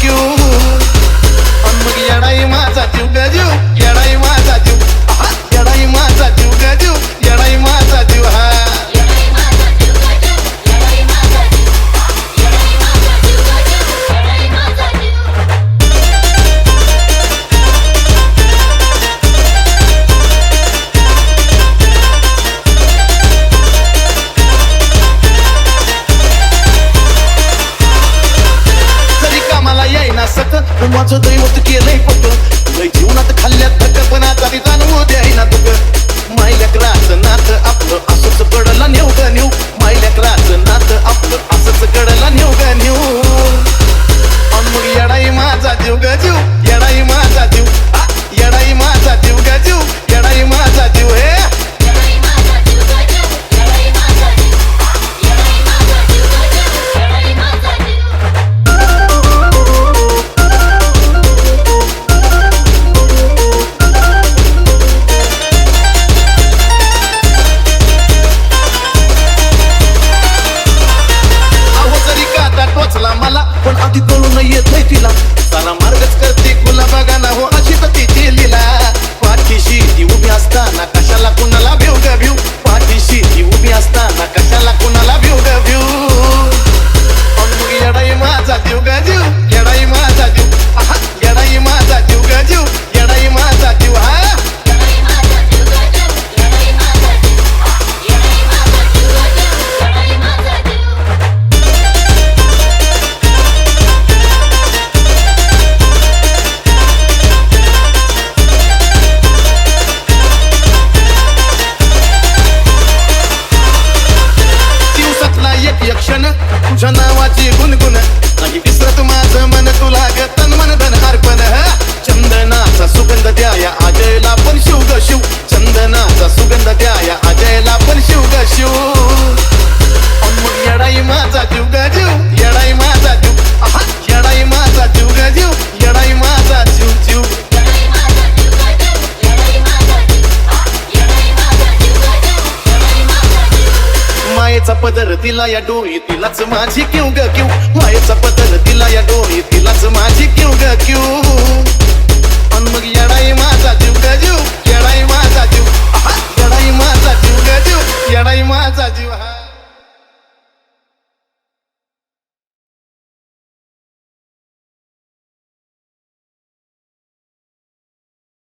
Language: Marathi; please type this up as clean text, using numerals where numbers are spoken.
क्यू अन मग येडाई माझा जीव ग जीव येडाई माझा जीव येडाई माझा जीव ग जीव येडाई माझा जीव हा माझं दैवत केलंय पक्क लय जीवनात खाल्ल्यात धक्क पण आता ती जाणवू द्यायना तुक मायल्या क्राचं नातं आपलं असंच कडला नेऊ ग नेऊ मायल्या क्राचं नातं आपलं असंच कडला नेऊ ग नेऊ अन मग येडाई माझा जीव ग जीव येडाई माझा जीव येडाई माझा जीव ग जीव येडाई माझा जीव हे पण आधी कळून येत नाही तिला सारा मार्गच करते कुला बघा ना हो अशी तर तिची लीला पाठीशी ती उभी असताना कशाला कुणाला भिव ग भिव पाठीशी ती उभी असताना कशाला कुणाला भिव ग भिव मग येडाई माझा जीव ग जीव येडाई माझा जीव येडाई माझा जीव ग जीव येडाई माझा जीव हा क्षण तुझ्या नावाची गुणगुण नाही विसरत माझं मन तुला ग तन मन धन अर्पण चंदनाचा सुगंध द्याया अजयला पण शिव ग शिव चंदनाचा सुगंध द्याया अजयला पण शिव ग शिव मग येडाई माझा जीव ग जीव येडाई माझा जीव येडाई माझा जीव ग जीव येडाई माझा जीव जीव मायेचा पदर तिला या डोळी तिलाच माझी किव ग किव मायेचा पदर